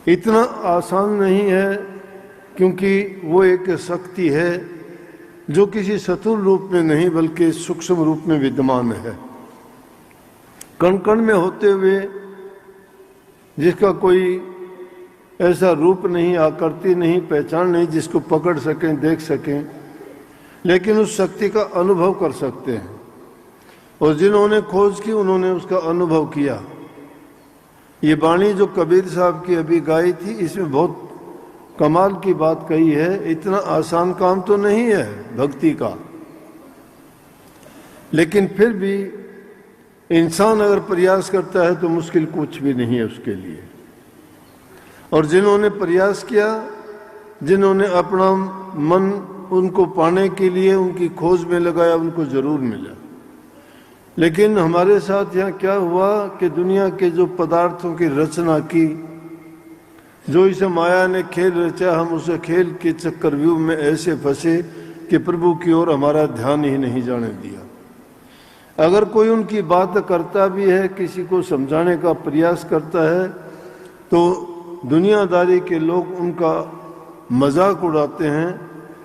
इतना आसान नहीं है, क्योंकि वो एक शक्ति है जो किसी स्थूल रूप में नहीं बल्कि सूक्ष्म रूप में विद्यमान है, कण कण में होते हुए, जिसका कोई ऐसा रूप नहीं, आकृति नहीं, पहचान नहीं जिसको पकड़ सकें, देख सकें, लेकिन उस शक्ति का अनुभव कर सकते हैं। और जिन्होंने खोज की उन्होंने उसका अनुभव किया। ये वाणी जो कबीर साहब की अभी गाई थी, इसमें बहुत कमाल की बात कही है। इतना आसान काम तो नहीं है भक्ति का, लेकिन फिर भी इंसान अगर प्रयास करता है तो मुश्किल कुछ भी नहीं है उसके लिए। और जिन्होंने प्रयास किया, जिन्होंने अपना मन उनको पाने के लिए उनकी खोज में लगाया, उनको जरूर मिला। लेकिन हमारे साथ यहाँ क्या हुआ कि दुनिया के जो पदार्थों की रचना की, जो इसे माया ने खेल रचा, हम उसे खेल के चक्रव्यूह में ऐसे फंसे कि प्रभु की ओर हमारा ध्यान ही नहीं जाने दिया। अगर कोई उनकी बात करता भी है, किसी को समझाने का प्रयास करता है, तो दुनियादारी के लोग उनका मजाक उड़ाते हैं,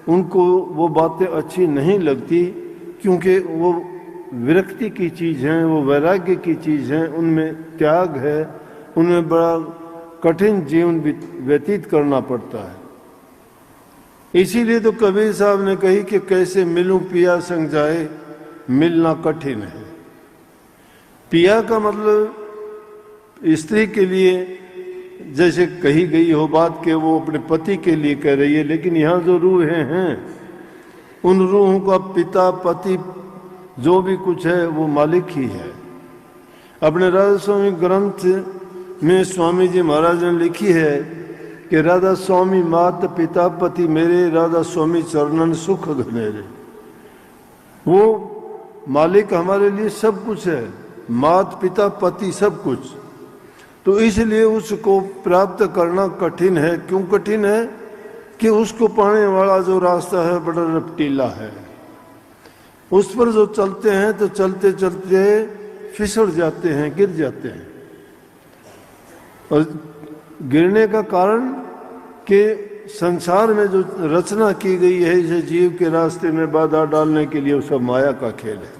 उनको वो बातें अच्छी नहीं लगती, क्योंकि वो विरक्ति की चीज़ हैं, वो वैराग्य की चीज़ हैं, उनमें त्याग है, उनमें बड़ा कठिन जीवन व्यतीत करना पड़ता है। इसीलिए तो कबीर साहब ने कही कि कैसे मिलूं पिया संग जाए, मिलना कठिन है। पिया का मतलब स्त्री के लिए जैसे कही गई हो बात के वो अपने पति के लिए कह रही है, लेकिन यहाँ जो रूहें हैं उन रूहों का पिता, पति, जो भी कुछ है वो मालिक ही है। अपने राधा स्वामी ग्रंथ में स्वामी जी महाराज ने लिखी है कि राधा स्वामी मात पिता पति मेरे, राधा स्वामी चरणन सुख घनेरे। वो मालिक हमारे लिए सब कुछ है, मात पिता पति सब कुछ। तो इसलिए उसको प्राप्त करना कठिन है। क्यों कठिन है? कि उसको पाने वाला जो रास्ता है बड़ा रपटीला है। उस पर जो चलते हैं तो चलते चलते फिसल जाते हैं, गिर जाते हैं। और गिरने का कारण कि संसार में जो रचना की गई है इसे जीव के रास्ते में बाधा डालने के लिए, वो सब माया का खेल है।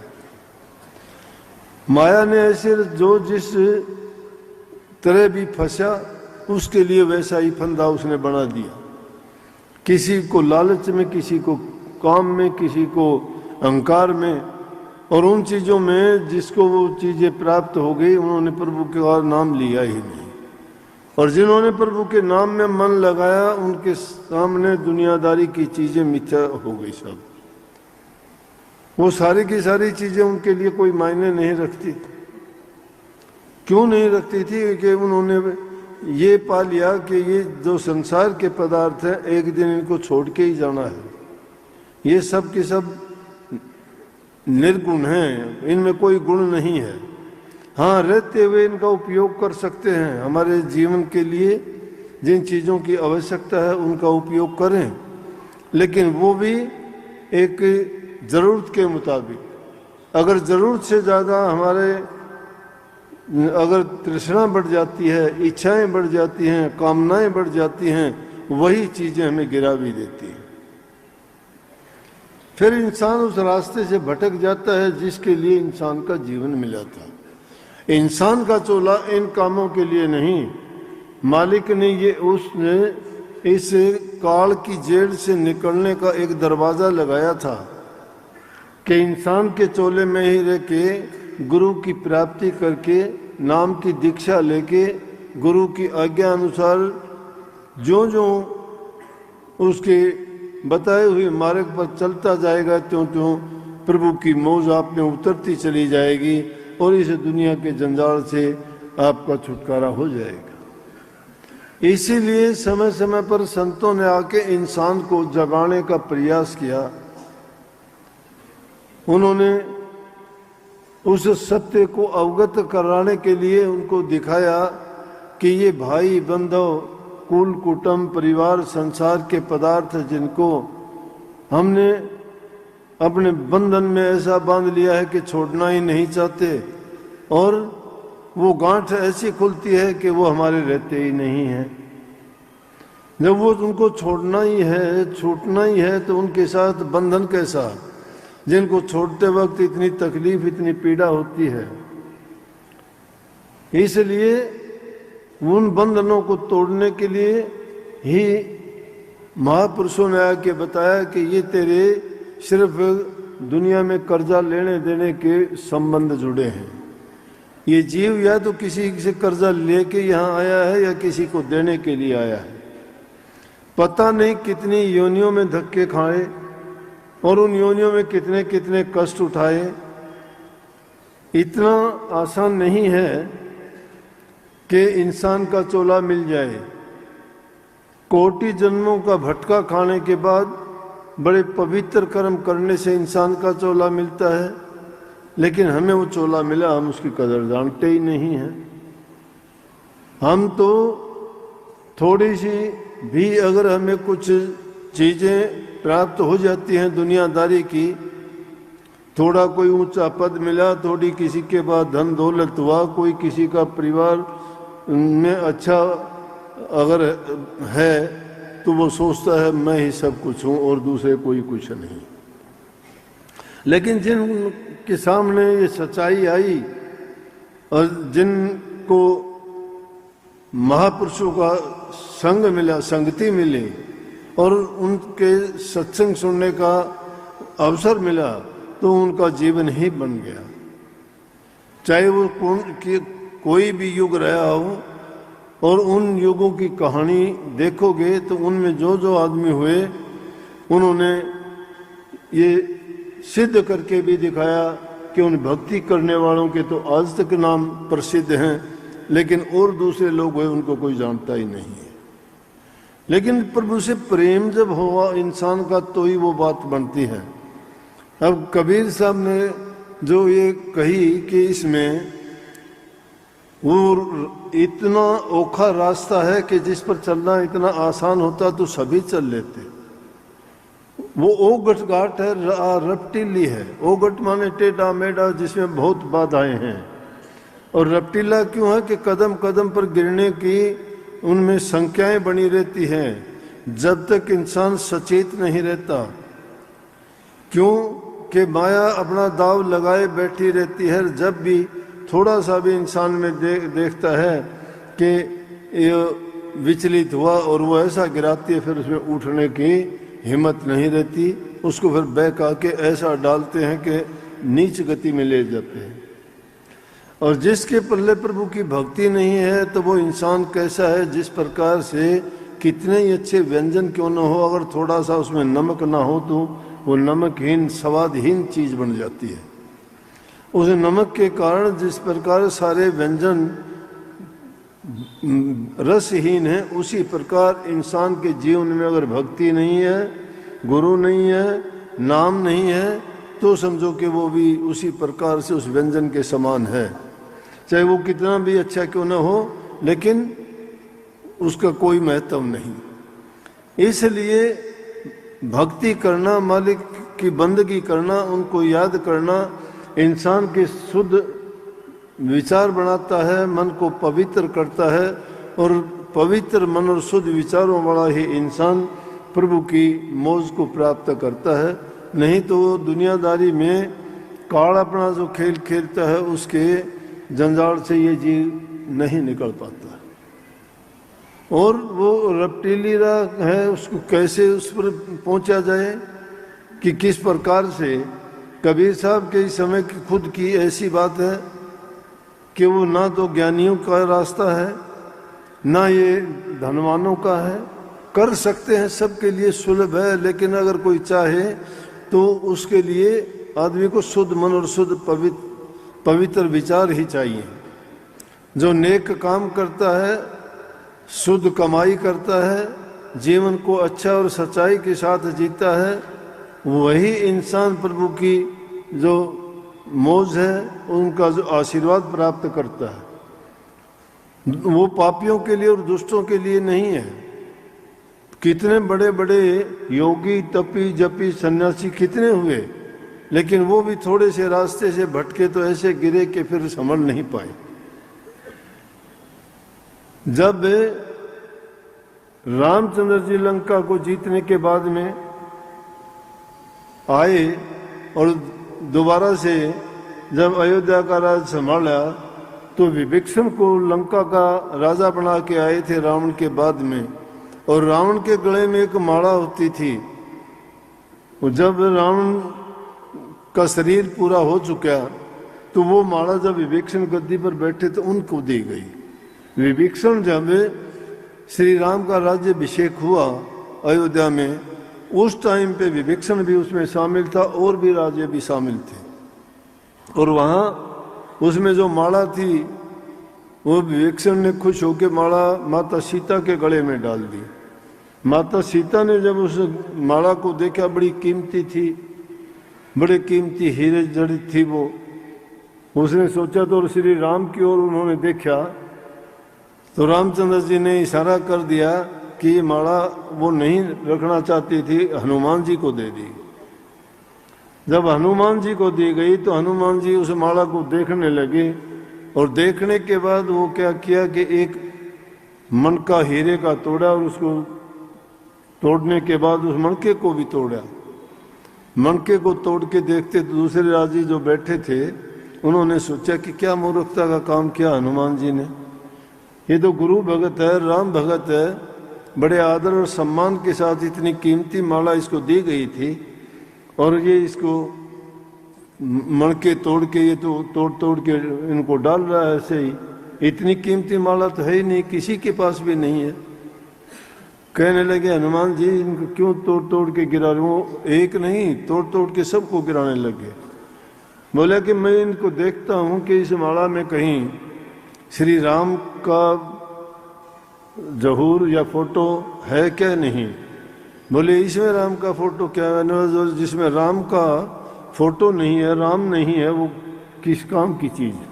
माया ने ऐसे जो जिस तरह भी फंसा उसके लिए वैसा ही फंदा उसने बना दिया। किसी को लालच में, किसी को काम में, किसी को अहंकार में, और उन चीज़ों में जिसको वो चीज़ें प्राप्त हो गई उन्होंने प्रभु का नाम लिया ही नहीं। और जिन्होंने प्रभु के नाम में मन लगाया उनके सामने दुनियादारी की चीज़ें मिथ्या हो गई सब। वो सारी की सारी चीज़ें उनके लिए कोई मायने नहीं रखती। क्यों नहीं रखती थी? कि उन्होंने ये पा लिया कि ये जो संसार के पदार्थ हैं एक दिन इनको छोड़ के ही जाना है। ये सब के सब निर्गुण हैं, इनमें कोई गुण नहीं है। हाँ, रहते हुए इनका उपयोग कर सकते हैं, हमारे जीवन के लिए जिन चीज़ों की आवश्यकता है उनका उपयोग करें, लेकिन वो भी एक ज़रूरत के मुताबिक। अगर ज़रूरत से ज़्यादा हमारे अगर तृष्णा बढ़ जाती है, इच्छाएं बढ़ जाती हैं, कामनाएं बढ़ जाती हैं, वही चीज़ें हमें गिरा भी देती हैं। फिर इंसान उस रास्ते से भटक जाता है जिसके लिए इंसान का जीवन मिला था। इंसान का चोला इन कामों के लिए नहीं, मालिक ने ये उसने इस काल की जेल से निकलने का एक दरवाज़ा लगाया था कि इंसान के चोले में ही रह के गुरु की प्राप्ति करके, नाम की दीक्षा लेके, गुरु की आज्ञा अनुसार जो जो उसके बताए हुए मार्ग पर चलता जाएगा त्यों त्यों प्रभु की मौज आप में उतरती चली जाएगी और इस दुनिया के जंजाल से आपका छुटकारा हो जाएगा। इसीलिए समय समय पर संतों ने आके इंसान को जगाने का प्रयास किया। उन्होंने उस सत्य को अवगत कराने के लिए उनको दिखाया कि ये भाई बंधव, कुल कुटुंब, परिवार, संसार के पदार्थ जिनको हमने अपने बंधन में ऐसा बांध लिया है कि छोड़ना ही नहीं चाहते, और वो गांठ ऐसी खुलती है कि वो हमारे रहते ही नहीं हैं। जब वो उनको छोड़ना ही है, छूटना ही है, तो उनके साथ बंधन कैसा, जिनको छोड़ते वक्त इतनी तकलीफ, इतनी पीड़ा होती है। इसलिए उन बंधनों को तोड़ने के लिए ही महापुरुषों ने आके बताया कि ये तेरे सिर्फ दुनिया में कर्जा लेने देने के संबंध जुड़े हैं। ये जीव या तो किसी से कर्जा लेके यहाँ आया है या किसी को देने के लिए आया है। पता नहीं कितनी योनियों में धक्के खाए और उन योनियों में कितने कितने कष्ट उठाए। इतना आसान नहीं है कि इंसान का चोला मिल जाए। कोटि जन्मों का भटका खाने के बाद बड़े पवित्र कर्म करने से इंसान का चोला मिलता है, लेकिन हमें वो चोला मिला, हम उसकी कदर जानते ही नहीं हैं। हम तो थोड़ी सी भी अगर हमें कुछ चीज़ें प्राप्त हो जाती हैं दुनियादारी की, थोड़ा कोई ऊंचा पद मिला, थोड़ी किसी के बाद धन दौलत हुआ, कोई किसी का परिवार में अच्छा अगर है, तो वो सोचता है मैं ही सब कुछ हूँ और दूसरे कोई कुछ नहीं। लेकिन जिनके सामने ये सच्चाई आई और जिनको महापुरुषों का संग मिला, संगति मिली और उनके सत्संग सुनने का अवसर मिला, तो उनका जीवन ही बन गया। चाहे वो कोई भी युग रहा हो, और उन युगों की कहानी देखोगे तो उनमें जो जो आदमी हुए, उन्होंने ये सिद्ध करके भी दिखाया कि उन भक्ति करने वालों के तो आज तक नाम प्रसिद्ध हैं, लेकिन और दूसरे लोग हुए उनको कोई जानता ही नहीं है। लेकिन प्रभु से प्रेम जब हुआ इंसान का, तो ही वो बात बनती है। अब कबीर साहब ने जो ये कही कि इसमें वो इतना ओखा रास्ता है कि जिस पर चलना इतना आसान होता तो सभी चल लेते। वो ओगट घाट है, रपटीली है। ओगट माने टेढ़ा मेढ़ा, जिसमें बहुत बाधाएं हैं। और रपटीला क्यों है कि कदम कदम पर गिरने की उनमें संख्याएं बनी रहती हैं, जब तक इंसान सचेत नहीं रहता। क्यों कि माया अपना दाव लगाए बैठी रहती है। जब भी थोड़ा सा भी इंसान में देखता है कि ये विचलित हुआ और वो ऐसा गिराती है, फिर उसमें उठने की हिम्मत नहीं रहती। उसको फिर बहका के ऐसा डालते हैं कि नीच गति में ले जाते हैं। और जिसके पल्ले प्रभु की भक्ति नहीं है, तो वो इंसान कैसा है, जिस प्रकार से कितने ही अच्छे व्यंजन क्यों न हो, अगर थोड़ा सा उसमें नमक ना हो तो वो नमकहीन, स्वादहीन चीज़ बन जाती है। उस नमक के कारण जिस प्रकार सारे व्यंजन रसहीन है, उसी प्रकार इंसान के जीवन में अगर भक्ति नहीं है, गुरु नहीं है, नाम नहीं है, तो समझो कि वो भी उसी प्रकार से उस व्यंजन के समान है। चाहे वो कितना भी अच्छा क्यों ना हो, लेकिन उसका कोई महत्व नहीं। इसलिए भक्ति करना, मालिक की बंदगी करना, उनको याद करना इंसान के शुद्ध विचार बनाता है, मन को पवित्र करता है। और पवित्र मन और शुद्ध विचारों वाला ही इंसान प्रभु की मौज को प्राप्त करता है। नहीं तो वो दुनियादारी में काल अपना जो खेल खेलता है, उसके जंजाल से ये जीव नहीं निकल पाता। और वो रपटीली राह है, उसको कैसे उस पर पहुंचा जाए, कि किस प्रकार से। कबीर साहब के समय की खुद की ऐसी बात है कि वो ना तो ज्ञानियों का रास्ता है, ना ये धनवानों का है। कर सकते हैं, सबके लिए सुलभ है, लेकिन अगर कोई चाहे तो उसके लिए आदमी को शुद्ध मन और शुद्ध पवित्र विचार ही चाहिए। जो नेक काम करता है, शुद्ध कमाई करता है, जीवन को अच्छा और सच्चाई के साथ जीता है, वही इंसान प्रभु की जो मौज है, उनका जो आशीर्वाद प्राप्त करता है। वो पापियों के लिए और दुष्टों के लिए नहीं है। कितने बड़े बड़े योगी, तपी, जपी, सन्यासी कितने हुए, लेकिन वो भी थोड़े से रास्ते से भटके तो ऐसे गिरे कि फिर संभल नहीं पाए। जब रामचंद्र जी लंका को जीतने के बाद में आए और दोबारा से जब अयोध्या का राज संभाला तो विभीषण को लंका का राजा बना के आए थे रावण के बाद में। और रावण के गले में एक माला होती थी। जब रावण का शरीर पूरा हो चुका तो वो माला जब विभीषण गद्दी पर बैठे तो उनको दी गई। विभीषण जब श्री राम का राज्याभिषेक हुआ अयोध्या में, उस टाइम पे विभीषण भी उसमें शामिल था और भी राजे भी शामिल थे। और वहाँ उसमें जो माला थी वो विभीषण ने खुश होकर माला माता सीता के गले में डाल दी। माता सीता ने जब उस माला को देखा, बड़ी कीमती थी, बड़े कीमती हीरे जड़ित थी वो। उसने सोचा तो श्री राम की ओर उन्होंने देखा तो रामचंद्र जी ने इशारा कर दिया कि ये माला वो नहीं रखना चाहती थी, हनुमान जी को दे दी। जब हनुमान जी को दी गई तो हनुमान जी उस माला को देखने लगे और देखने के बाद वो क्या किया कि एक मनका हीरे का तोड़ा और उसको तोड़ने के बाद उस मनके को भी तोड़ा। मनके को तोड़ के देखते तो दूसरे राजी जो बैठे थे उन्होंने सोचा कि क्या मूर्खता का काम किया हनुमान जी ने। ये तो गुरु भगत है, राम भगत है, बड़े आदर और सम्मान के साथ इतनी कीमती माला इसको दी गई थी और ये इसको मणके तोड़ के ये तो तोड़ के इनको डाल रहा है ऐसे ही। इतनी कीमती माला तो है ही नहीं, किसी के पास भी नहीं है। कहने लगे हनुमान जी इनको क्यों तोड़ के गिरा रहे हो? एक नहीं, तोड़ के सबको गिराने लगे। बोला कि मैं इनको देखता हूँ कि इस माला में कहीं श्री राम का जहूर या फोटो है क्या नहीं। बोले इसमें राम का फोटो क्या है? जिसमें राम का फोटो नहीं है, राम नहीं है, वो किस काम की चीज है?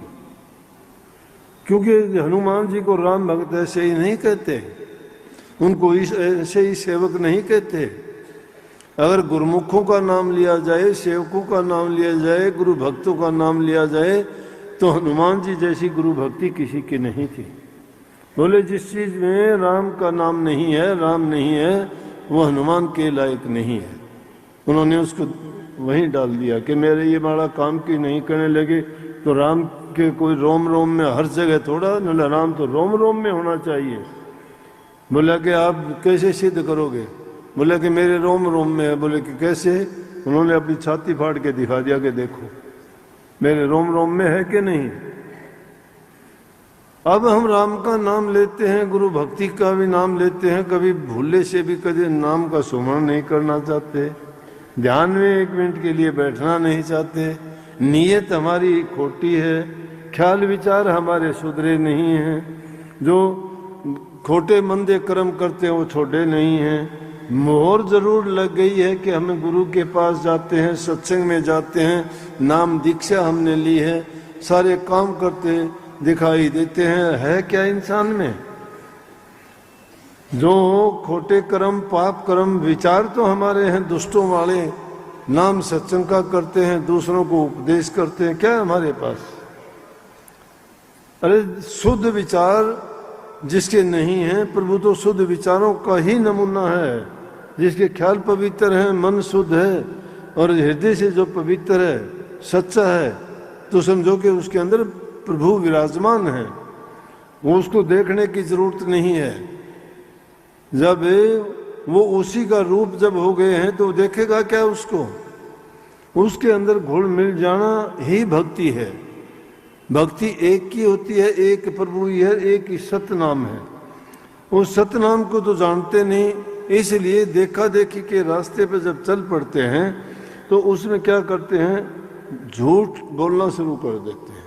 क्योंकि हनुमान जी को राम भक्त ऐसे ही नहीं कहते, उनको ऐसे ही सेवक नहीं कहते। अगर गुरुमुखों का नाम लिया जाए, सेवकों का नाम लिया जाए, गुरु भक्तों का नाम लिया जाए तो हनुमान जी जैसी गुरु भक्ति किसी की नहीं थी। बोले जिस चीज में राम का नाम नहीं है, राम नहीं है, वो हनुमान के लायक नहीं है। उन्होंने उसको वहीं डाल दिया कि मेरे ये माला काम की नहीं। करने लगे तो राम के कोई रोम रोम में हर जगह थोड़ा न, राम तो रोम रोम में होना चाहिए। बोला कि आप कैसे सिद्ध करोगे? बोला कि मेरे रोम रोम में है। बोले कि कैसे? उन्होंने अपनी छाती फाड़ के दिखा दिया कि देखो मेरे रोम रोम में है कि नहीं। अब हम राम का नाम लेते हैं, गुरु भक्ति का भी नाम लेते हैं, कभी भूले से भी कभी नाम का सुमरण नहीं करना चाहते, ध्यान में एक मिनट के लिए बैठना नहीं चाहते। नीयत हमारी खोटी है, ख्याल विचार हमारे सुधरे नहीं हैं, जो खोटे मंदे कर्म करते हैं वो छोटे नहीं हैं। मोहर जरूर लग गई है कि हमें गुरु के पास जाते हैं, सत्संग में जाते हैं, नाम दीक्षा हमने ली है, सारे काम करते दिखाई देते हैं। है क्या इंसान में? जो खोटे कर्म, पाप कर्म, विचार तो हमारे हैं दुष्टों वाले, नाम सत्संग का करते हैं, दूसरों को उपदेश करते हैं, क्या है हमारे पास? अरे शुद्ध विचार जिसके नहीं है, प्रभु तो शुद्ध विचारों का ही नमूना है। जिसके ख्याल पवित्र है, मन शुद्ध है और हृदय से जो पवित्र है, सच्चा है, तो समझो कि उसके अंदर प्रभु विराजमान है। वो उसको देखने की जरूरत नहीं है। जब वो उसी का रूप जब हो गए हैं तो देखेगा क्या उसको? उसके अंदर घुल मिल जाना ही भक्ति है। भक्ति एक की होती है, एक प्रभु ही है, एक ही सत्य नाम है। उस सत्य नाम को तो जानते नहीं, इसलिए देखा देखी के रास्ते पे जब चल पड़ते हैं तो उसमें क्या करते हैं? झूठ बोलना शुरू कर देते हैं।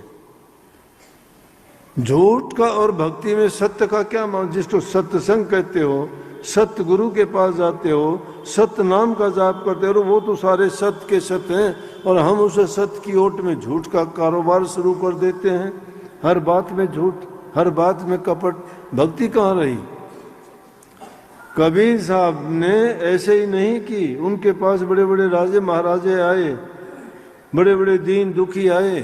झूठ का और भक्ति में सत्य का क्या मान? जिसको सत्संग कहते हो, सत्य गुरु के पास जाते हो, सत्य नाम का जाप करते हो, वो तो सारे सत्य के सत्य हैं और हम उसे सत्य की ओट में झूठ का कारोबार शुरू कर देते हैं। हर बात में झूठ, हर बात में कपट। भक्ति कहाँ रही? कबीर साहब ने ऐसे ही नहीं की। उनके पास बड़े बड़े राजे महाराजे आए, बड़े बड़े दीन दुखी आए।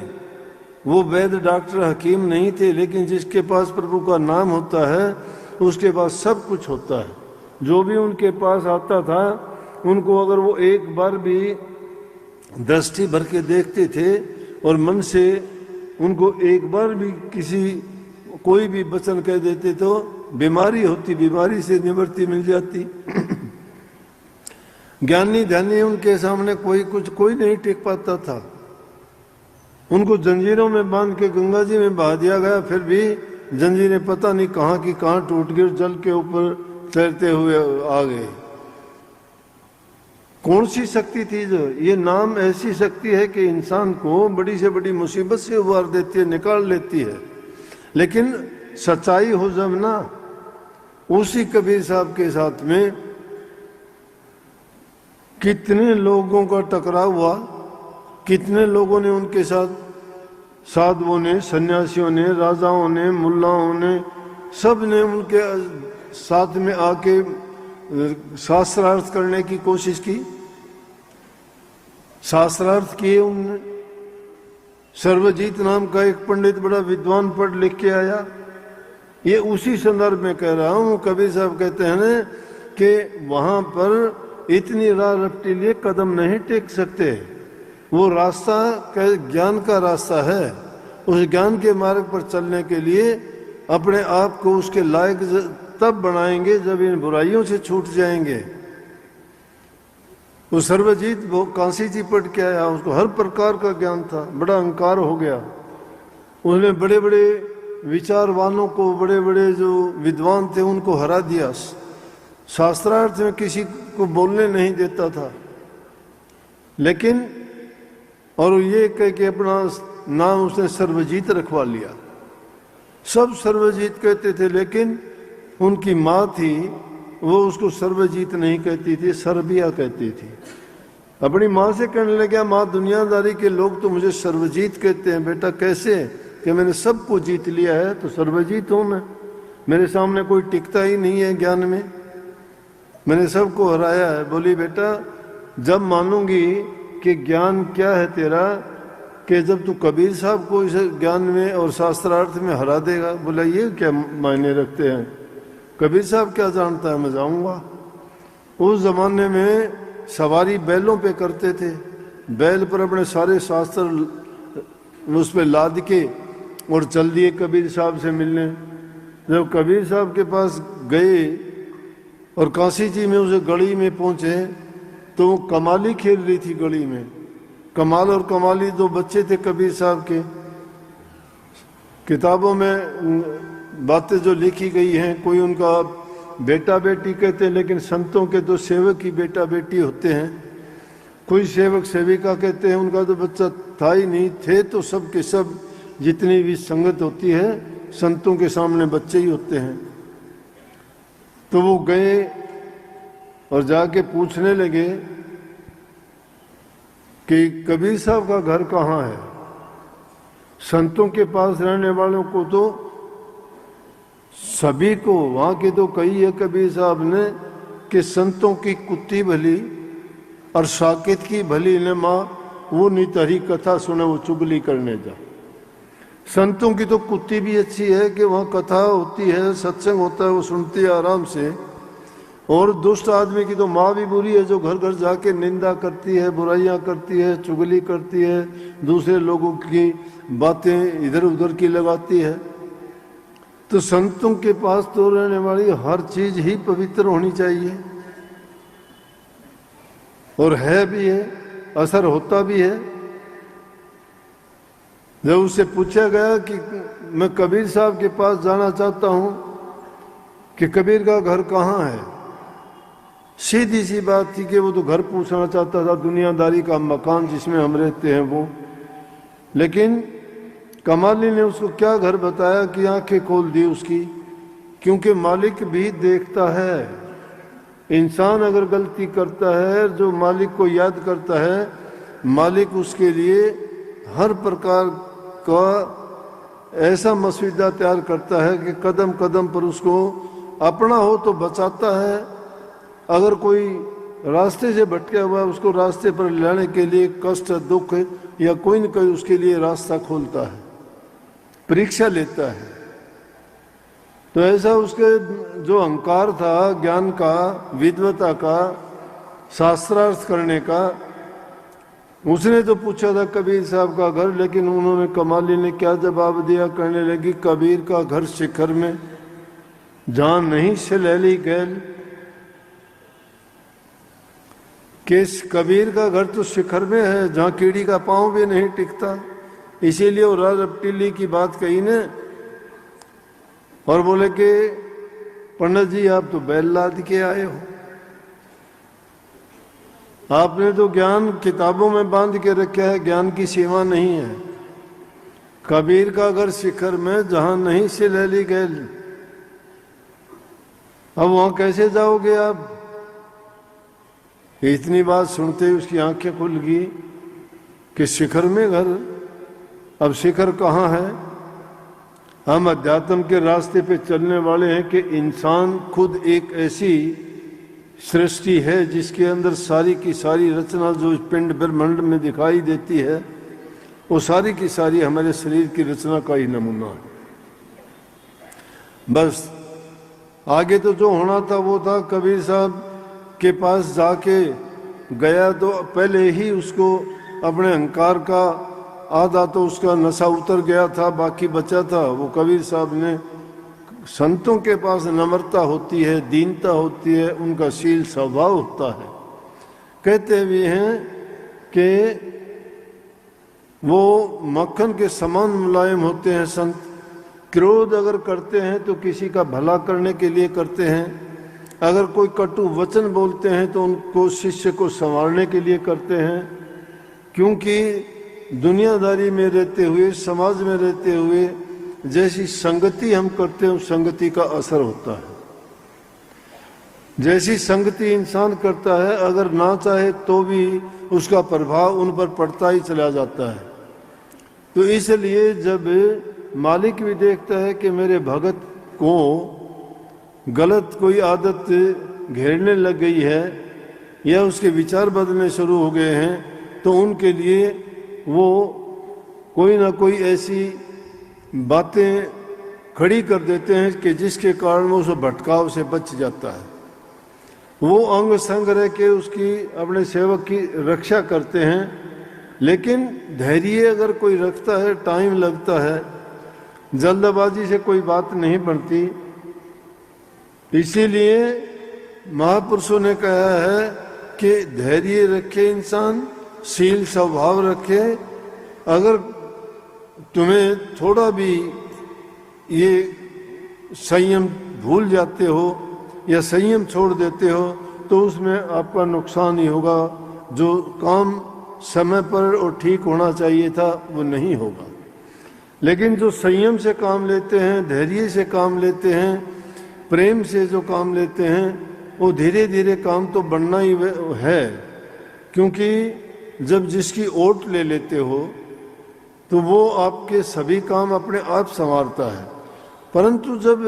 वो वैद्य डॉक्टर हकीम नहीं थे, लेकिन जिसके पास प्रभु का नाम होता है उसके पास सब कुछ होता है। जो भी उनके पास आता था उनको अगर वो एक बार भी दृष्टि भर के देखते थे और मन से उनको एक बार भी कोई भी वचन कह देते तो बीमारी होती, बीमारी से निवृत्ति मिल जाती। ज्ञानी ध्यानी उनके सामने कोई नहीं टिक पाता था। उनको जंजीरों में बांध के गंगा जी में बहा दिया गया, फिर भी जंजीरें पता नहीं कहाँ की कहाँ टूट गई, जल के ऊपर तैरते हुए आ गए। कौन सी शक्ति थी? जो ये नाम ऐसी शक्ति है कि इंसान को बड़ी से बड़ी मुसीबत से उबार देती है, निकाल लेती है। लेकिन सच्चाई हो जब ना, उसी कबीर साहब के साथ में कितने लोगों का टकराव हुआ, कितने लोगों ने उनके साथ, साधुओं ने, सन्यासियों ने, राजाओं ने, मुल्लाओं ने, सब ने उनके साथ में आके शास्त्रार्थ करने की कोशिश की, शास्त्रार्थ किए उन्होंने। सर्वजीत नाम का एक पंडित बड़ा विद्वान पढ़ लिख के आया। ये उसी संदर्भ में कह रहा हूँ। कबीर साहब कहते हैं ना कि वहां पर इतनी राह रपटीले कदम नहीं टेक सकते। वो रास्ता ज्ञान का रास्ता है। उस ज्ञान के मार्ग पर चलने के लिए अपने आप को उसके लायक तब बनाएंगे जब इन बुराइयों से छूट जाएंगे। वो सर्वजीत वो कांसी जी पढ़ के आया, उसको हर प्रकार का ज्ञान था, बड़ा अहंकार हो गया। उसने बड़े बड़े विचारवानों को, बड़े बड़े जो विद्वान थे उनको हरा दिया। शास्त्रार्थ में किसी को बोलने नहीं देता था। लेकिन और ये कह के अपना नाम उसने सर्वजीत रखवा लिया। सब सर्वजीत कहते थे, लेकिन उनकी माँ थी, वो उसको सर्वजीत नहीं कहती थी, सर्बिया कहती थी। अपनी माँ से कहने लगा, माँ दुनियादारी के लोग तो मुझे सर्वजीत कहते हैं। बेटा कैसे? कि मैंने सबको जीत लिया है तो सर्वजीत हूँ मैं। मेरे सामने कोई टिकता ही नहीं है ज्ञान में, मैंने सबको हराया है। बोली बेटा जब मानूंगी कि ज्ञान क्या है तेरा, कि जब तू कबीर साहब को इस ज्ञान में और शास्त्रार्थ में हरा देगा। बोला ये क्या मायने रखते हैं, कबीर साहब क्या जानता है, मैं जाऊंगा। उस जमाने में सवारी बैलों पे करते थे, बैल पर अपने सारे शास्त्र उस पर लाद के और चल दिए कबीर साहब से मिलने। जब कबीर साहब के पास गए और काशी जी में उसे गली में पहुंचे तो वो कमाली खेल रही थी गली में। कमाल और कमाली दो बच्चे थे कबीर साहब के। किताबों में बातें जो लिखी गई हैं, कोई उनका बेटा बेटी कहते हैं, लेकिन संतों के तो सेवक ही बेटा बेटी होते हैं। कोई सेवक सेविका कहते हैं, उनका तो बच्चा था ही नहीं, थे तो सब के सब जितनी भी संगत होती है संतों के सामने बच्चे ही होते हैं। तो वो गए और जाके पूछने लगे कि कबीर साहब का घर कहाँ है। संतों के पास रहने वालों को तो सभी को, वहाँ के तो कही है कबीर साहब ने कि संतों की कुत्ती भली और साकेत की भली ने माँ, वो नितरी कथा सुने वो चुगली करने जा। संतों की तो कुत्ती भी अच्छी है कि वहाँ कथा होती है, सत्संग होता है, वो सुनती है आराम से। और दुष्ट आदमी की तो माँ भी बुरी है, जो घर घर जाके निंदा करती है, बुराइयां करती है, चुगली करती है, दूसरे लोगों की बातें इधर उधर की लगाती है। तो संतों के पास तो रहने वाली हर चीज ही पवित्र होनी चाहिए, और है भी है, असर होता भी है। जब उससे पूछा गया कि मैं कबीर साहब के पास जाना चाहता हूं कि कबीर का घर कहाँ है, सीधी सी बात थी कि वो तो घर पूछना चाहता था, दुनियादारी का मकान जिसमें हम रहते हैं वो। लेकिन कमाली ने उसको क्या घर बताया कि आंखें खोल दी उसकी, क्योंकि मालिक भी देखता है। इंसान अगर गलती करता है, जो मालिक को याद करता है, मालिक उसके लिए हर प्रकार का ऐसा मसविदा तैयार करता है कि कदम कदम पर उसको अपना हो तो बचाता है। अगर कोई रास्ते से भटका हुआ है, उसको रास्ते पर लाने के लिए कष्ट, दुख या कोई न कोई उसके लिए रास्ता खोलता है, परीक्षा लेता है। तो ऐसा उसके जो अहंकार था ज्ञान का, विद्वता का, शास्त्रार्थ करने का, उसने तो पूछा था कबीर साहब का घर, लेकिन उन्होंने कमाली ने क्या जवाब दिया, कहने लगी कबीर का घर शिखर में जहां नहीं सलैली गैल। केस कबीर का घर तो शिखर में है जहां कीड़ी का पांव भी नहीं टिकता। इसीलिए वो रपटीली की बात कही ने और बोले कि पंडित जी आप तो बैल लाद के आए हो, आपने तो ज्ञान किताबों में बांध के रखा है, ज्ञान की सीमा नहीं है। कबीर का घर शिखर में जहां नहीं से लैली गैल, अब वहां कैसे जाओगे आप? इतनी बात सुनते ही उसकी आंखें खुल गई कि शिखर में घर, अब शिखर कहाँ है? हम अध्यात्म के रास्ते पे चलने वाले हैं कि इंसान खुद एक ऐसी सृष्टि है जिसके अंदर सारी की सारी रचना जो इस पिंड ब्रह्मांड में दिखाई देती है वो सारी की सारी हमारे शरीर की रचना का ही नमूना है। बस आगे तो जो होना था वो था। कबीर साहब के पास जाके गया तो पहले ही उसको अपने अहंकार का आधा तो उसका नशा उतर गया था, बाकी बचा था। वो कबीर साहब ने, संतों के पास नम्रता होती है, दीनता होती है, उनका शील स्वभाव होता है। कहते भी हैं कि वो मक्खन के समान मुलायम होते हैं संत। क्रोध अगर करते हैं तो किसी का भला करने के लिए करते हैं, अगर कोई कटु वचन बोलते हैं तो उनको शिष्य को संवारने के लिए करते हैं, क्योंकि दुनियादारी में रहते हुए, समाज में रहते हुए जैसी संगति हम करते हैं उस संगति का असर होता है। जैसी संगति इंसान करता है अगर ना चाहे तो भी उसका प्रभाव उन पर पड़ता ही चला जाता है। तो इसलिए जब मालिक भी देखता है कि मेरे भगत को गलत कोई आदत घेरने लग गई है या उसके विचार बदलने शुरू हो गए हैं तो उनके लिए वो कोई ना कोई ऐसी बातें खड़ी कर देते हैं कि जिसके कारण वो उस भटकाव से बच जाता है। वो अंग संग रह के उसकी अपने सेवक की रक्षा करते हैं, लेकिन धैर्य अगर कोई रखता है, टाइम लगता है, जल्दबाजी से कोई बात नहीं बनती। इसीलिए महापुरुषों ने कहा है कि धैर्य रखे इंसान, शील स्वभाव रखे। अगर तुम्हें थोड़ा भी ये संयम भूल जाते हो या संयम छोड़ देते हो तो उसमें आपका नुकसान ही होगा। जो काम समय पर और ठीक होना चाहिए था वो नहीं होगा। लेकिन जो संयम से काम लेते हैं, धैर्य से काम लेते हैं, प्रेम से जो काम लेते हैं, वो धीरे धीरे काम तो बनना ही है। क्योंकि जब जिसकी ओट ले लेते हो तो वो आपके सभी काम अपने आप संवारता है। परंतु जब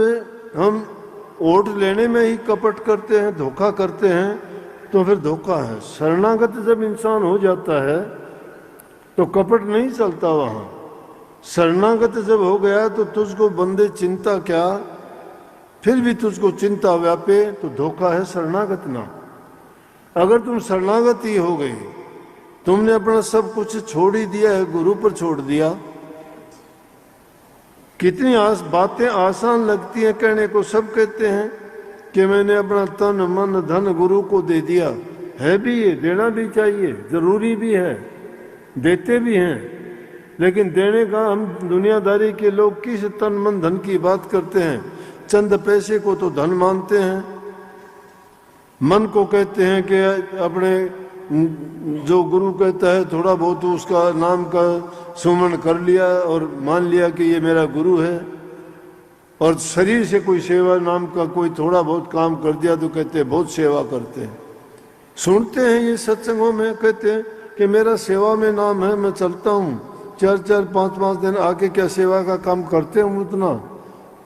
हम ओट लेने में ही कपट करते हैं, धोखा करते हैं, तो फिर धोखा है। शरणागत जब इंसान हो जाता है तो कपट नहीं चलता वहाँ। शरणागत जब हो गया तो तुझको बंदे चिंता क्या, फिर भी तुझको चिंता व्यापे, तो धोखा है, शरणागत ना। अगर तुम शरणागत ही हो गई, तुमने अपना सब कुछ छोड़ ही दिया है, गुरु पर छोड़ दिया। कितनी बातें आसान लगती हैं कहने को। सब कहते हैं कि मैंने अपना तन मन धन गुरु को दे दिया। है भी, ये देना भी चाहिए, जरूरी भी है, देते भी हैं। लेकिन देने का, हम दुनियादारी के लोग किस तन मन धन की बात करते हैं? चंद पैसे को तो धन मानते हैं। मन को कहते हैं कि अपने जो गुरु कहता है थोड़ा बहुत उसका नाम का सुमन कर लिया और मान लिया कि ये मेरा गुरु है। और शरीर से कोई सेवा नाम का कोई थोड़ा बहुत काम कर दिया तो कहते हैं बहुत सेवा करते हैं। सुनते हैं ये सत्संगों में, कहते हैं कि मेरा सेवा में नाम है, मैं चलता हूँ 4-4, 5-5 दिन आके क्या सेवा का काम करते हैं उतना,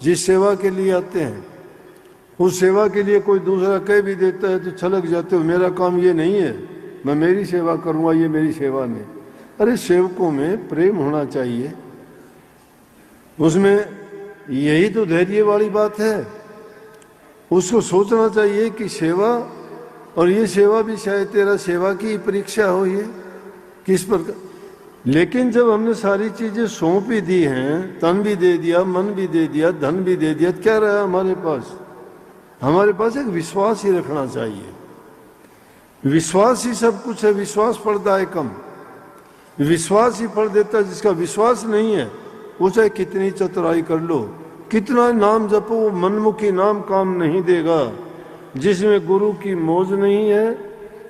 जिस सेवा के लिए आते हैं। उस सेवा के लिए कोई दूसरा कह भी देता है तो छलक जाते हो, मेरा काम ये नहीं है, मैं मेरी सेवा करूँगा, ये मेरी सेवा नहीं। अरे सेवकों में प्रेम होना चाहिए, उसमें यही तो धैर्य वाली बात है। उसको सोचना चाहिए कि सेवा, और ये सेवा भी शायद तेरा सेवा की परीक्षा हो, ये किस प्रकार। लेकिन जब हमने सारी चीजें सौंप ही दी हैं, तन भी दे दिया, मन भी दे दिया, धन भी दे दिया, क्या रहा हमारे पास? हमारे पास एक विश्वास ही रखना चाहिए। विश्वास ही सब कुछ है। विश्वास फलदायकम, विश्वास ही फल देता है। जिसका विश्वास नहीं है वो चाहे कितनी चतुराई कर लो, कितना नाम जपो, वो मनमुखी नाम काम नहीं देगा। जिसमें गुरु की मौज नहीं है,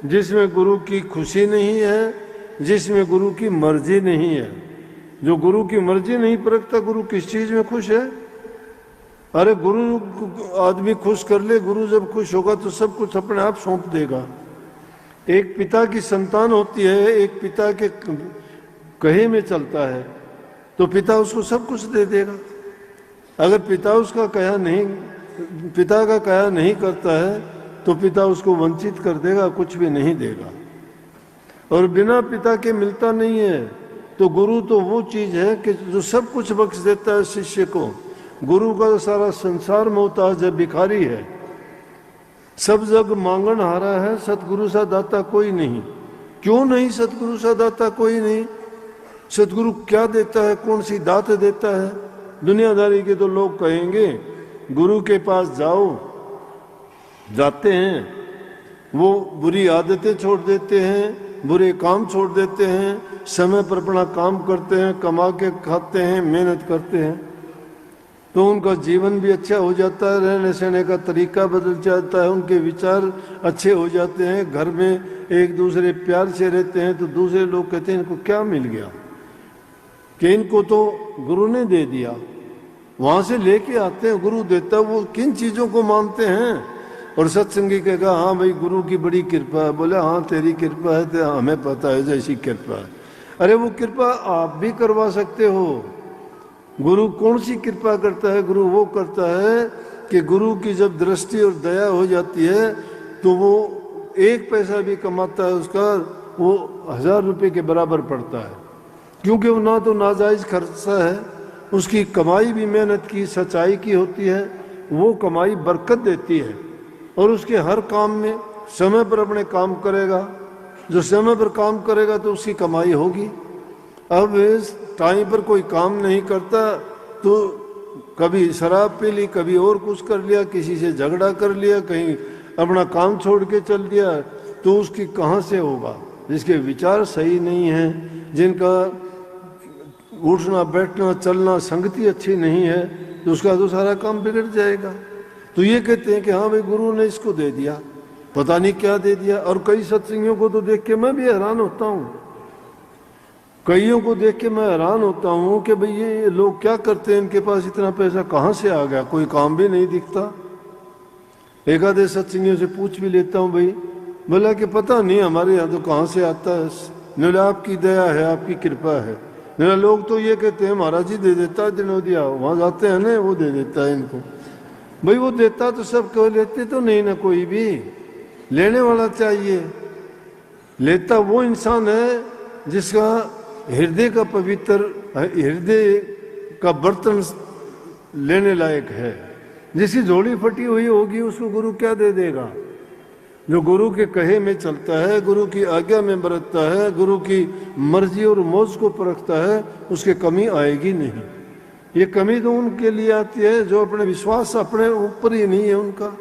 जिसमें गुरु की खुशी नहीं है, जिसमें गुरु की मर्जी नहीं है। जो गुरु की मर्जी नहीं परखता, गुरु किस चीज में खुश है? अरे गुरु आदमी खुश कर ले, गुरु जब खुश होगा तो सब कुछ अपने आप सौंप देगा। एक पिता की संतान होती है, एक पिता के कहे में चलता है तो पिता उसको सब कुछ दे देगा। अगर पिता उसका कहा नहीं, पिता का कहा नहीं करता है तो पिता उसको वंचित कर देगा, कुछ भी नहीं देगा। और बिना पिता के मिलता नहीं है। तो गुरु तो वो चीज है कि जो सब कुछ बख्श देता है शिष्य को। गुरु का तो सारा संसार मोहताज है, भिखारी है, सब जग मांगन हारा है, सतगुरु सा दाता कोई नहीं। क्यों नहीं सतगुरु सा दाता कोई नहीं? सतगुरु क्या देता है, कौन सी दात देता है? दुनियादारी के तो लोग कहेंगे गुरु के पास जाओ, जाते हैं, वो बुरी आदतें छोड़ देते हैं, बुरे काम छोड़ देते हैं, समय पर अपना काम करते हैं, कमा के खाते हैं, मेहनत करते हैं, तो उनका जीवन भी अच्छा हो जाता है, रहने सहने का तरीका बदल जाता है, उनके विचार अच्छे हो जाते हैं, घर में एक दूसरे प्यार से रहते हैं। तो दूसरे लोग कहते हैं इनको क्या मिल गया कि इनको तो गुरु ने दे दिया। वहां से लेके आते हैं, गुरु देता, वो किन चीजों को मानते हैं? और सत्संगी कहेगा हाँ भाई गुरु की बड़ी कृपा है। बोले हाँ तेरी कृपा है तो हमें पता है जैसी कृपा है। अरे वो कृपा आप भी करवा सकते हो। गुरु कौन सी कृपा करता है? गुरु वो करता है कि गुरु की जब दृष्टि और दया हो जाती है तो वो एक पैसा भी कमाता है उसका वो 1000 रुपये के बराबर पड़ता है। क्योंकि वो ना तो नाजायज खर्चा है, उसकी कमाई भी मेहनत की सच्चाई की होती है, वो कमाई बरकत देती है। और उसके हर काम में समय पर अपने काम करेगा, जो समय पर काम करेगा तो उसकी कमाई होगी। अब टाइम पर कोई काम नहीं करता तो कभी शराब पी ली, कभी और कुछ कर लिया, किसी से झगड़ा कर लिया, कहीं अपना काम छोड़ के चल दिया, तो उसकी कहाँ से होगा? जिसके विचार सही नहीं हैं, जिनका उठना बैठना चलना संगति अच्छी नहीं है, तो उसका तो सारा काम बिगड़ जाएगा। तो ये कहते हैं कि हाँ भाई गुरु ने इसको दे दिया, पता नहीं क्या दे दिया। और कई सत्संगियों को तो देख के मैं भी हैरान होता हूँ, कईयों को देख के मैं हैरान होता हूँ कि भाई ये लोग क्या करते हैं, इनके पास इतना पैसा कहाँ से आ गया? कोई काम भी नहीं दिखता। एक आधे सत्संगियों से पूछ भी लेता हूँ भाई, बोला कि पता नहीं हमारे यहाँ तो कहाँ से आता है। बोला आपकी दया है, आपकी कृपा है। मेरा लोग तो ये कहते हैं महाराज जी दे देता है दिनोदिया, वहाँ जाते हैं ना वो दे देता है इनको। भाई वो देता तो सब कह लेते तो नहीं ना, कोई भी लेने वाला चाहिए। लेता वो इंसान है जिसका हृदय का पवित्र, हृदय का बर्तन लेने लायक है। जिसकी झोली फटी हुई होगी उसको गुरु क्या दे देगा? जो गुरु के कहे में चलता है, गुरु की आज्ञा में बरतता है, गुरु की मर्जी और मौज को परखता है, उसके कमी आएगी नहीं। ये कमी तो उनके लिए आती है जो अपने विश्वास अपने ऊपर ही नहीं है उनका,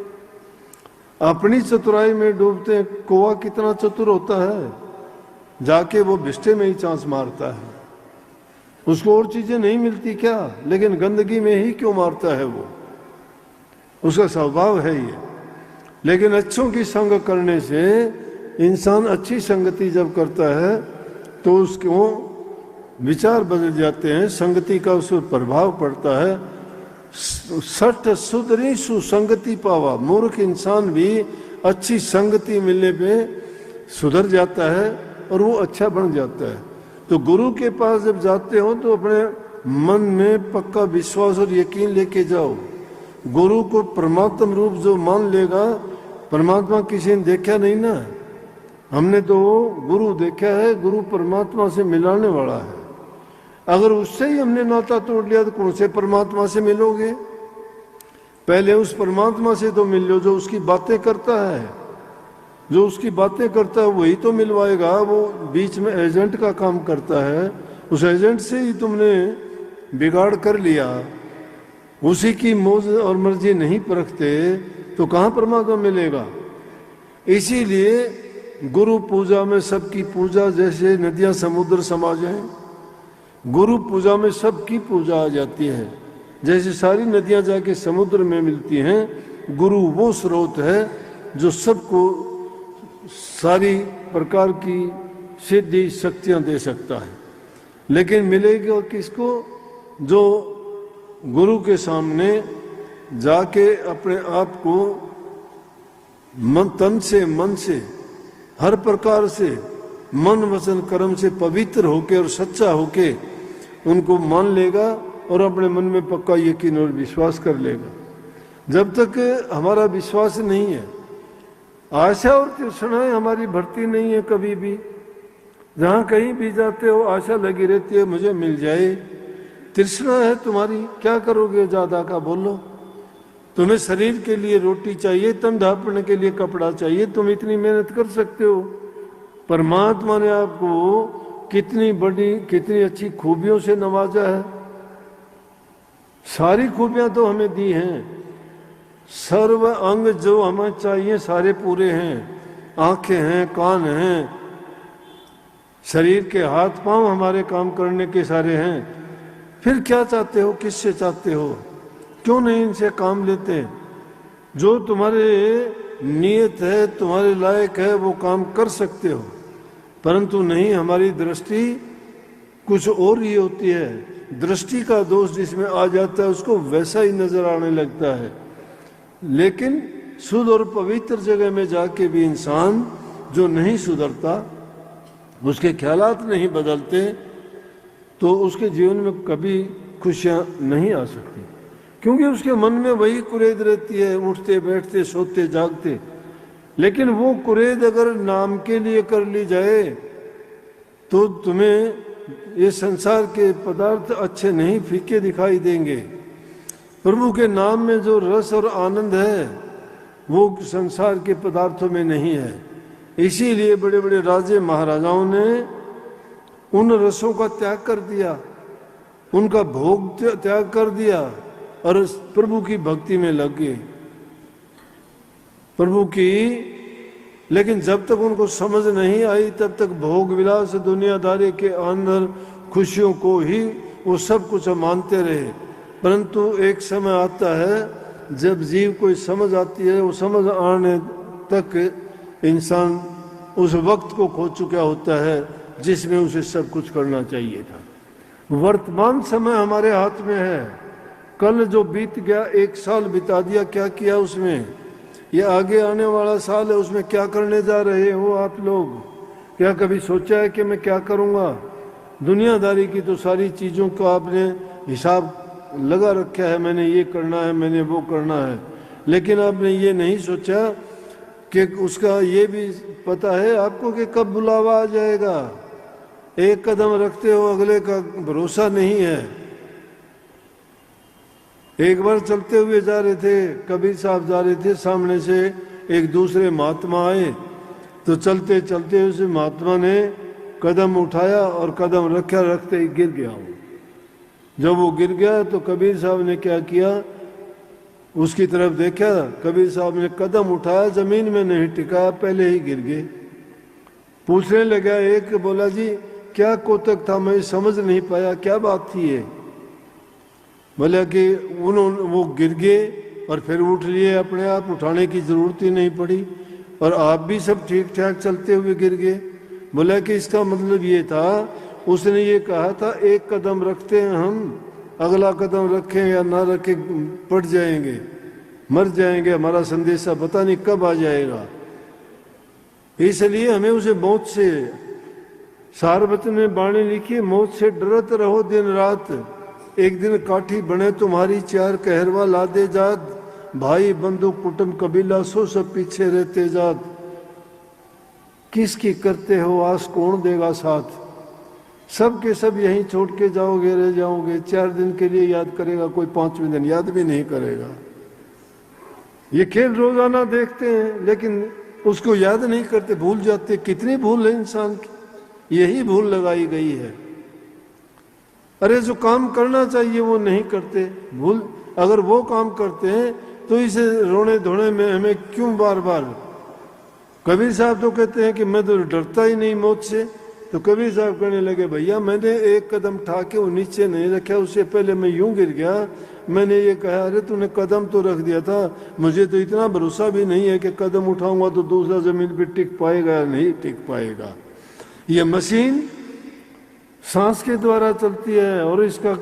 अपनी चतुराई में डूबते हैं। कौवा कितना चतुर होता है, जाके वो बिस्टे में ही चांस मारता है, उसको और चीजें नहीं मिलती क्या? लेकिन गंदगी में ही क्यों मारता है वो? उसका स्वभाव है ये। लेकिन अच्छों की संग करने से इंसान अच्छी संगति जब करता है तो उसको विचार बदल जाते हैं, संगति का उस पर प्रभाव पड़ता है। सठ सुधरी सुसंगति पावा, मूर्ख इंसान भी अच्छी संगति मिलने पे सुधर जाता है और वो अच्छा बन जाता है। तो गुरु के पास जब जाते हो तो अपने मन में पक्का विश्वास और यकीन लेके जाओ। गुरु को परमात्म रूप जो मान लेगा, परमात्मा किसी ने देखा नहीं ना, हमने तो गुरु देखा है, गुरु परमात्मा से मिलाने वाला है। अगर उससे ही हमने नाता तोड़ लिया तो कौन से परमात्मा से मिलोगे? पहले उस परमात्मा से तो मिल लो जो उसकी बातें करता है। जो उसकी बातें करता है वही तो मिलवाएगा। वो बीच में एजेंट का काम करता है, उस एजेंट से ही तुमने बिगाड़ कर लिया। उसी की मौज और मर्जी नहीं परखते तो कहाँ परमात्मा मिलेगा? इसीलिए गुरु पूजा में सबकी पूजा, जैसे नदियां समुद्र समा जाएं, गुरु पूजा में सबकी पूजा आ जाती है। जैसे सारी नदियां जाके समुद्र में मिलती हैं, गुरु वो स्रोत है जो सबको सारी प्रकार की सिद्धि शक्तियां दे सकता है। लेकिन मिलेगा किसको? जो गुरु के सामने जाके अपने आप को तन से, मन से, हर प्रकार से, मन वचन कर्म से पवित्र होके और सच्चा होके उनको मान लेगा और अपने मन में पक्का यकीन और विश्वास कर लेगा। जब तक हमारा विश्वास नहीं है, आशा और तृष्णाएं हमारी भरती नहीं है कभी भी। जहाँ कहीं भी जाते हो आशा लगी रहती है मुझे मिल जाए। तृष्णा है तुम्हारी, क्या करोगे ज्यादा का बोलो? तुम्हें शरीर के लिए रोटी चाहिए, तन ढांपने के लिए कपड़ा चाहिए, तुम इतनी मेहनत कर सकते हो। परमात्मा ने आपको कितनी बड़ी, कितनी अच्छी खूबियों से नवाजा है। सारी खूबियां तो हमें दी हैं, सर्व अंग जो हमें चाहिए सारे पूरे हैं। आंखें हैं, कान हैं, शरीर के हाथ पांव हमारे काम करने के सारे हैं। फिर क्या चाहते हो? किससे चाहते हो? क्यों नहीं इनसे काम लेते? जो तुम्हारे नियत है, तुम्हारे लायक है, वो काम कर सकते हो, परंतु नहीं, हमारी दृष्टि कुछ और ही होती है। दृष्टि का दोष जिसमें आ जाता है उसको वैसा ही नजर आने लगता है। लेकिन शुद्ध और पवित्र जगह में जाके भी इंसान जो नहीं सुधरता, उसके ख्यालात नहीं बदलते, तो उसके जीवन में कभी खुशियां नहीं आ सकती, क्योंकि उसके मन में वही कुरेद रहती है, उठते बैठते सोते जागते। लेकिन वो कुरेद अगर नाम के लिए कर ली जाए तो तुम्हें ये संसार के पदार्थ अच्छे नहीं, फीके दिखाई देंगे। प्रभु के नाम में जो रस और आनंद है वो संसार के पदार्थों में नहीं है। इसीलिए बड़े बड़े राजे महाराजाओं ने उन रसों का त्याग कर दिया, उनका भोग त्याग कर दिया और प्रभु की भक्ति में लग गए, प्रभु की। लेकिन जब तक उनको समझ नहीं आई तब तक भोग विलास दुनियादारी के अंदर खुशियों को ही वो सब कुछ मानते रहे। परंतु एक समय आता है जब जीव को समझ आती है, वो समझ आने तक इंसान उस वक्त को खो चुका होता है जिसमें उसे सब कुछ करना चाहिए था। वर्तमान समय हमारे हाथ में है। कल जो बीत गया, एक साल बिता दिया, क्या किया उसमें? ये आगे आने वाला साल है, उसमें क्या करने जा रहे हो आप लोग? क्या कभी सोचा है कि मैं क्या करूंगा? दुनियादारी की तो सारी चीज़ों का आपने हिसाब लगा रखा है, मैंने ये करना है, मैंने वो करना है। लेकिन आपने ये नहीं सोचा कि उसका ये भी पता है आपको कि कब बुलावा आ जाएगा। एक कदम रखते हो, अगले का भरोसा नहीं है। एक बार चलते हुए जा रहे थे, कबीर साहब जा रहे थे, सामने से एक दूसरे महात्मा आए, तो चलते चलते उस महात्मा ने कदम उठाया और कदम रखा, रखते ही गिर गया। जब वो गिर गया तो कबीर साहब ने क्या किया, उसकी तरफ देखा, कबीर साहब ने कदम उठाया, जमीन में नहीं टिकाया, पहले ही गिर गए। पूछने लगा, एक बोला जी क्या कोतक था, मैं समझ नहीं पाया, क्या बात थी ये? बोला कि उन्होंने वो गिर गए और फिर उठ लिए अपने आप, उठाने की जरूरत ही नहीं पड़ी, और आप भी सब ठीक ठाक चलते हुए गिर गए। बोला कि इसका मतलब ये था, उसने ये कहा था एक कदम रखते हैं हम, अगला कदम रखें या ना रखें पड़ जाएंगे, मर जाएंगे, हमारा संदेशा पता नहीं कब आ जाएगा। इसलिए हमें उसे मौत से, सारवतन में बाणी लिखी, मौत से डरत रहो दिन रात, एक दिन काठी बने तुम्हारी चार कहरवा ला दे जात, भाई बंधु कुटुंब कबीला सो सब पीछे रहते जात। किसकी करते हो आस, कौन देगा साथ? सब के सब यहीं छोड़ के जाओगे, रह जाओगे। 4 दिन के लिए याद करेगा कोई, 5वें दिन याद भी नहीं करेगा। ये खेल रोजाना देखते हैं लेकिन उसको याद नहीं करते, भूल जाते। कितनी भूल है इंसान की, यही भूल लगाई गई है। अरे जो काम करना चाहिए वो नहीं करते, भूल। अगर वो काम करते हैं तो इसे रोने धोने में हमें क्यों बार बार। कबीर साहब तो कहते हैं कि मैं तो डरता ही नहीं मौत से। तो कबीर साहब कहने लगे, भैया मैंने एक कदम उठा के वो नीचे नहीं रखा, उससे पहले मैं यूं गिर गया। मैंने ये कहा, अरे तूने कदम तो रख दिया था, मुझे तो इतना भरोसा भी नहीं है कि कदम उठाऊंगा तो दूसरा जमीन पे टिक पाएगा या नहीं टिक पाएगा। ये मशीन सांस के द्वारा चलती है और इसका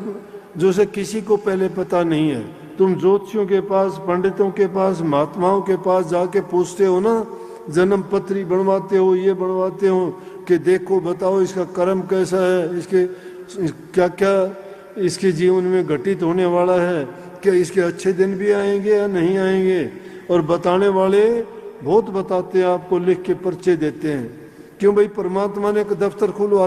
जो से किसी को पहले पता नहीं है। तुम ज्योतिषियों के पास, पंडितों के पास, महात्माओं के पास जाके पूछते हो ना, जन्म पत्री बनवाते हो, ये बनवाते हो कि देखो बताओ इसका कर्म कैसा है, इसके क्या क्या इसके जीवन में घटित होने वाला है, क्या इसके अच्छे दिन भी आएंगे या नहीं आएंगे। और बताने वाले बहुत बताते हैं आपको, लिख के पर्चे देते हैं। क्यों भाई, परमात्मा ने एक दफ्तर खुलवा